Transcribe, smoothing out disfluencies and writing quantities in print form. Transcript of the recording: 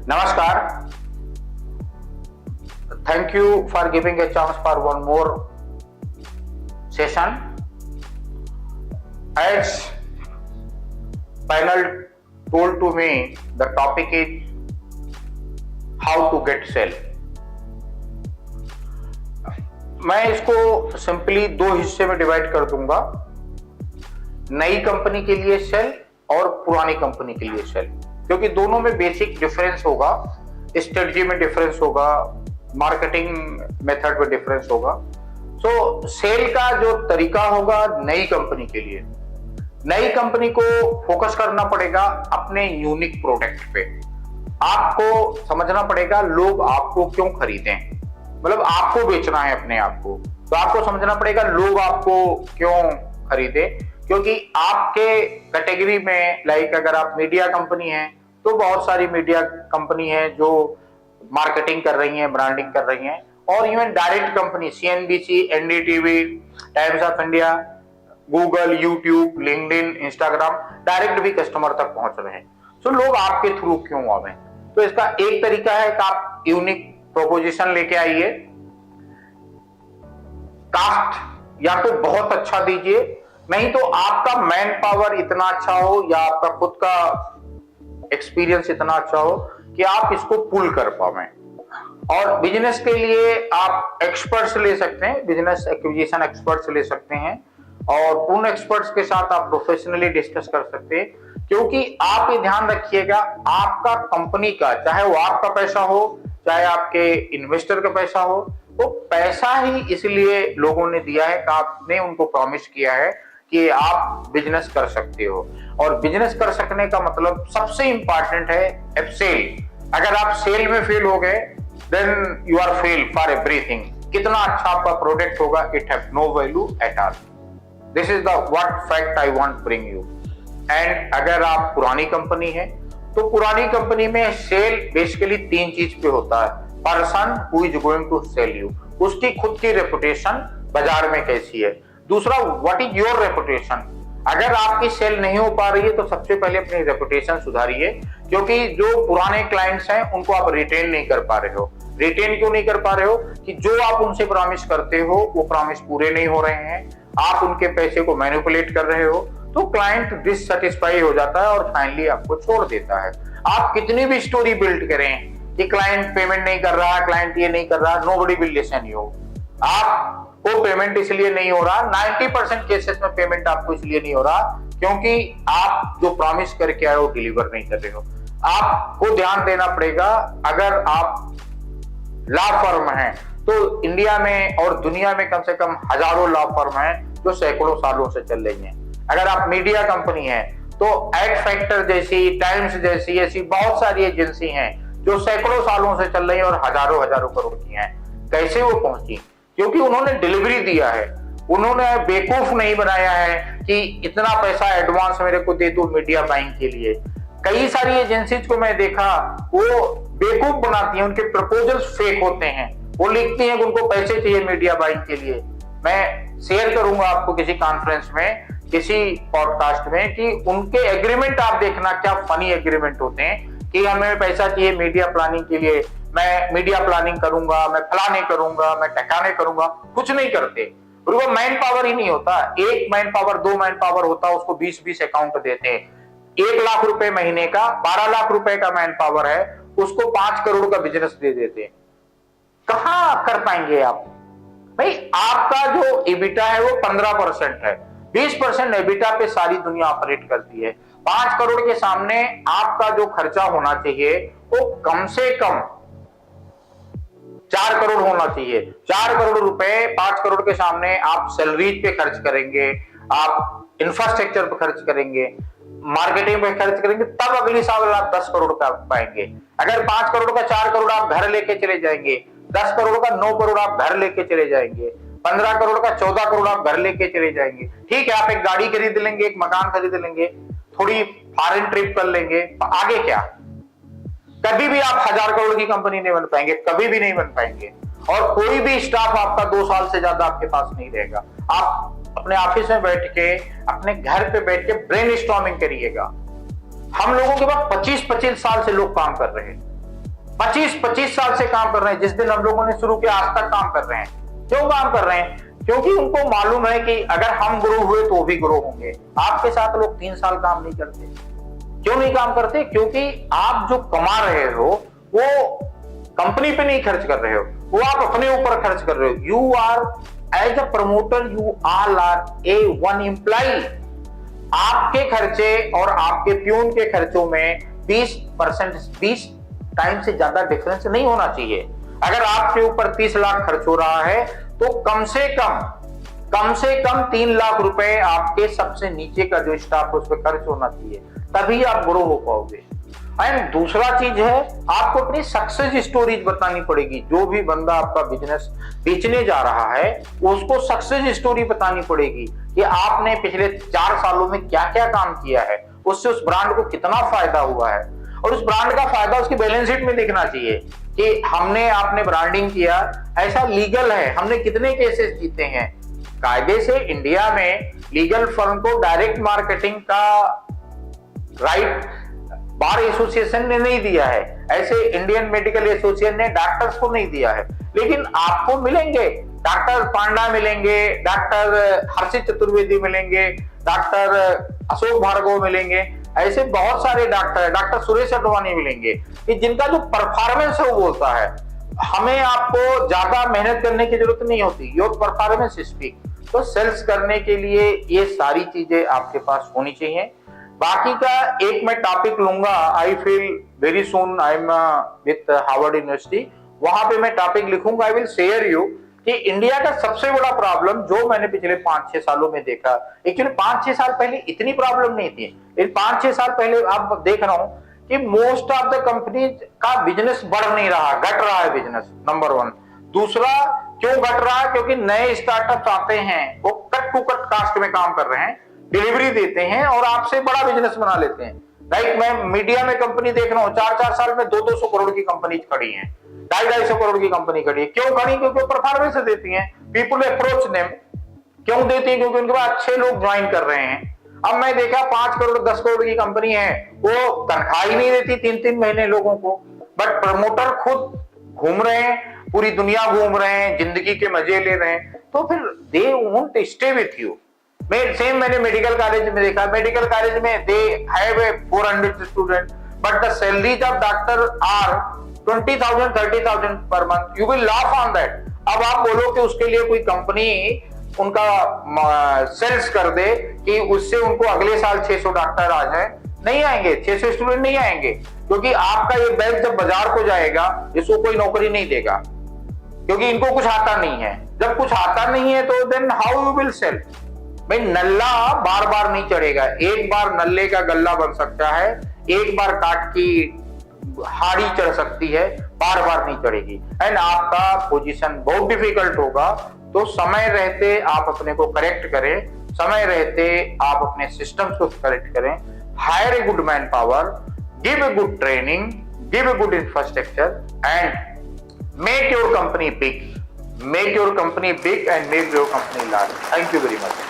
Namaskar. Thank you for giving a chance for one more session. As panel told to me, the topic is how to get sell. मैं इसको simply दो हिस्से में divide कर दूंगा, नई company के लिए सेल और पुरानी कंपनी के लिए सेल, क्योंकि दोनों में बेसिक डिफरेंस होगा, स्ट्रेटजी में डिफरेंस होगा, मार्केटिंग मेथड में डिफरेंस होगा। सो सेल का जो तरीका होगा नई कंपनी के लिए, नई कंपनी को फोकस करना पड़ेगा अपने यूनिक प्रोडक्ट पे। आपको समझना पड़ेगा लोग आपको क्यों खरीदें, मतलब आपको बेचना है अपने आप को, तो आपको समझना पड़ेगा लोग आपको क्यों खरीदे। क्योंकि आपके कैटेगरी में लाइक अगर आप मीडिया कंपनी है तो बहुत सारी मीडिया कंपनी है जो मार्केटिंग कर रही हैं, ब्रांडिंग कर रही हैं, और even direct company CNBC, NDTV, times of India, Google, YouTube, LinkedIn, Instagram direct भी कस्टमर तक पहुंच रहे हैं। तो लोग आपके थ्रू क्यों आवे? तो इसका एक तरीका है कि आप यूनिक प्रोपोजिशन लेके आइए, कास्ट या तो बहुत अच्छा दीजिए, नहीं तो आपका मैन पावर इतना अच्छा हो या आपका खुद का एक्सपीरियंस इतना अच्छा हो कि आप इसको पुल कर पाएं। और बिजनेस के लिए आप एक्सपर्ट्स ले सकते हैं, बिजनेस एक्विजिशन एक्सपर्ट्स ले सकते हैं, और उन एक्सपर्ट्स के साथ आप प्रोफेशनली डिस्कस कर सकते हैं। क्योंकि आप ये ध्यान रखिएगा, आपका कंपनी का, चाहे वो आपका पैसा हो चाहे आपके इन्वेस्टर का पैसा हो, वो पैसा ही इसलिए लोगों ने दिया है कि आपने उनको प्रॉमिस किया है कि आप बिजनेस कर सकते हो। और बिजनेस कर सकने का मतलब सबसे इंपॉर्टेंट है सेल। अगर आप सेल में फेल हो गए then you are fail for everything. कितना अच्छा आपका प्रोडक्ट होगा, it have no value at all. This is the what fact I want to bring you. And अगर आप पुरानी कंपनी है तो पुरानी कंपनी में सेल बेसिकली तीन चीज पे होता है। Person who is going to sell you, उसकी खुद की रेपुटेशन बाजार में कैसी है। दूसरा, व्हाट इज योर रेपुटेशन। अगर आपकी सेल नहीं हो पा रही है तो सबसे पहले अपनी रेपुटेशन सुधारिए, क्योंकि जो पुराने क्लाइंट्स हैं उनको आप रिटेन नहीं कर पा रहे हो। रिटेन क्यों नहीं कर पा रहे हो? कि जो आप उनसे प्रॉमिस करते हो वो प्रॉमिस पूरे नहीं हो रहे हैं, आप उनके पैसे को मैनिपुलेट कर रहे हो, तो क्लाइंट डिससैटिस्फाई हो जाता है और फाइनली आपको छोड़ देता है। आप कितनी भी स्टोरी बिल्ड करें कि क्लाइंट पेमेंट नहीं कर रहा, क्लाइंट ये नहीं कर रहा, नोबडी विल लिसन यू। आपको पेमेंट इसलिए नहीं हो रहा, 90% केसेस में पेमेंट आपको इसलिए नहीं हो रहा क्योंकि आप जो प्रॉमिस करके आए हो डिलीवर नहीं कर रहे हो। आपको ध्यान देना पड़ेगा। अगर आप लॉ फर्म है तो इंडिया में और दुनिया में कम से कम हजारों लॉ फर्म है जो सैकड़ों सालों से चल रही हैं। अगर आप मीडिया कंपनी है तो एक्ट फैक्टर जैसी, टाइम्स जैसी, ऐसी बहुत सारी एजेंसी हैं जो सैकड़ों सालों से चल रही है और हजारों हजारों करोड़ की हैं। कैसे वो पहुंची? क्योंकि उन्होंने डिलीवरी दिया है, उन्होंने बेवकूफ नहीं बनाया है कि इतना पैसा एडवांस मेरे को दे दो मीडिया बाइंग के लिए। कई सारी एजेंसीज को मैं देखा वो बेवकूफ बनाती हैं, उनके प्रपोजल्स फेक होते हैं, वो लिखती हैं कि उनको पैसे चाहिए मीडिया बाइंग के लिए। मैं शेयर करूंगा आपको किसी कॉन्फ्रेंस में, किसी पॉडकास्ट में, कि उनके एग्रीमेंट आप देखना क्या फनी एग्रीमेंट होते हैं कि हमें पैसा चाहिए मीडिया प्लानिंग के लिए, मैं मीडिया प्लानिंग करूंगा, मैं फलाने करूंगा, मैं टकाने करूंगा, कुछ नहीं करते। और वो मैन पावर ही नहीं होता, एक मैन पावर, दो मैन पावर होता, उसको 20-20 अकाउंट देते हैं। 1 लाख रुपए महीने का, 12 लाख रुपए का मैन पावर है, उसको 5 करोड़ का बिजनेस दे देते हैं। कहां कर पाएंगे आप भाई? आपका जो एबिटा है वो 15% है, 20% एबिटा पे सारी दुनिया ऑपरेट करती है। 5 करोड़ के सामने आपका जो खर्चा होना चाहिए वो कम से कम 4 करोड़ होना चाहिए। 4 करोड़ रुपए 5 करोड़ के सामने आप सैलरीज पे खर्च करेंगे, आप इंफ्रास्ट्रक्चर पे खर्च करेंगे, मार्केटिंग पे खर्च करेंगे, तब अगली साल आप 10 करोड़ का पाएंगे। अगर 5 करोड़ का 4 करोड़ आप घर लेके चले जाएंगे, 10 करोड़ का 9 करोड़ आप घर लेके चले जाएंगे, 15 करोड़ का 14 करोड़ आप घर लेके चले जाएंगे। ठीक है, आप एक गाड़ी खरीद लेंगे, एक मकान खरीद लेंगे, थोड़ी फॉरेन ट्रिप कर लेंगे, आगे क्या? कभी भी आप 1000 करोड़ की कंपनी नहीं बन पाएंगे, कभी भी नहीं बन पाएंगे। और कोई भी स्टाफ आपका 2 साल से ज्यादा आपके पास नहीं रहेगा। आप अपने ऑफिस में बैठ के, अपने घर पे बैठ के ब्रेनस्टॉर्मिंग करिएगा। हम लोगों के पास 25-25 साल से लोग काम कर रहे हैं, 25 साल से काम कर रहे हैं, जिस दिन हम लोगों ने शुरू किया आज तक काम कर रहे हैं। क्यों काम कर रहे हैं? क्योंकि उनको मालूम है कि अगर हम ग्रो हुए तो वो भी ग्रो होंगे। आपके साथ लोग 3 साल काम नहीं करते। क्यों नहीं काम करते? क्योंकि आप जो कमा रहे हो वो कंपनी पे नहीं खर्च कर रहे हो, वो आप अपने ऊपर खर्च कर रहे हो। You are as a promoter, you all are a one employ. आपके खर्चे और आपके प्यून के खर्चों में 20 टाइम से ज्यादा डिफरेंस नहीं होना चाहिए। अगर आपके ऊपर 30 लाख खर्च हो रहा है तो कम से कम 3 लाख रुपए आपके सबसे नीचे का जो स्टाफ है उस पर खर्च होना चाहिए, तभी आप ग्रो हो पाओगे। एंड दूसरा चीज है, आपको अपनी सक्सेस स्टोरीज बतानी पड़ेगी। जो भी बंदा आपका बिजनेस बेचने जा रहा है उसको सक्सेस स्टोरी बतानी पड़ेगी कि आपने पिछले 4 सालों में क्या क्या काम किया है, उससे उस ब्रांड को कितना फायदा हुआ है। और उस ब्रांड का फायदा उसकी बैलेंस शीट में दिखना चाहिए कि आपने ब्रांडिंग किया, ऐसा लीगल है, हमने कितने केसेस जीते हैं। कायदे से इंडिया में लीगल फर्म को डायरेक्ट मार्केटिंग का राइट बार एसोसिएशन ने नहीं दिया है, ऐसे इंडियन मेडिकल एसोसिएशन ने डॉक्टर्स को नहीं दिया है। लेकिन आपको मिलेंगे, डॉक्टर पांडा मिलेंगे, डॉक्टर हर्षित चतुर्वेदी मिलेंगे, डॉक्टर अशोक भार्गव मिलेंगे, ऐसे बहुत सारे डॉक्टर सुरेश अडवाणी मिलेंगे कि जिनका जो परफॉर्मेंस है वो बोलता है। हमें आपको ज्यादा मेहनत करने की जरूरत नहीं होती, योर परफॉर्मेंस स्पीक। तो सेल्स करने के लिए ये सारी चीजें आपके पास होनी चाहिए। बाकी का एक मैं टॉपिक लूंगा, I feel very soon I am with Harvard university, वहां पे मैं टॉपिक लिखूंगा। आई विल शेयर यू कि इंडिया का सबसे बड़ा प्रॉब्लम जो मैंने पिछले 5-6 सालों में देखा, एक्चुअली 5-6 साल पहले इतनी प्रॉब्लम नहीं थी, लेकिन 5-6 साल पहले आप देख रहा हूं कि मोस्ट ऑफ द कंपनी का बिजनेस बढ़ नहीं रहा, घट रहा है बिजनेस, नंबर 1। दूसरा, क्यों घट रहा है? क्योंकि नए स्टार्टअप्स आते हैं, वो कट टू कट कास्ट में काम कर रहे हैं, डिलीवरी देते हैं और आपसे बड़ा बिजनेस बना लेते हैं। लाइक मैं मीडिया में कंपनी देख रहा हूँ, 4-4 साल में 200 करोड़ की कंपनी खड़ी है, 250 करोड़ की कंपनी खड़ी है। क्यों खड़ी? क्योंकि परफॉर्मेंस देती है, पीपल अप्रोच देम। क्यों देती है? क्योंकि उनके पास अच्छे लोग ज्वाइन कर रहे हैं। अब मैं देखा 5 करोड़ 10 करोड़ की कंपनी है, वो तनख्वाह ही नहीं देती 3-3 महीने लोगों को, बट प्रमोटर खुद घूम रहे हैं, पूरी दुनिया घूम रहे हैं, जिंदगी के मजे ले रहे हैं, तो फिर they won't stay with you. मैंने मेडिकल कॉलेज में देखा, मेडिकल कॉलेज में they have 400 student, but the salaries of doctor R 20,000 30,000 per month. You will laugh on that. अब आप बोलो कि उसके लिए कोई कंपनी उनका सेल्स कर दे कि उससे उनको अगले साल 600 डॉक्टर आ जाए, नहीं आएंगे, 600 स्टूडेंट नहीं आएंगे, क्योंकि आपका ये बैग जब बाजार को जाएगा इसको कोई नौकरी नहीं देगा, क्योंकि इनको कुछ आता नहीं है। जब कुछ आता नहीं है तो then how you will sell? भाई नल्ला बार बार नहीं चढ़ेगा, एक बार नल्ले का गल्ला बन सकता है, एक बार काट की हाड़ी चढ़ सकती है, बार बार नहीं चढ़ेगी। एंड आपका पोजीशन बहुत डिफिकल्ट होगा। तो समय रहते आप अपने को करेक्ट करें, समय रहते आप अपने सिस्टम्स को करेक्ट करें, higher a good man power, give a good training, give a good infrastructure and make your company big, make your company big and make your company large. Thank you very much.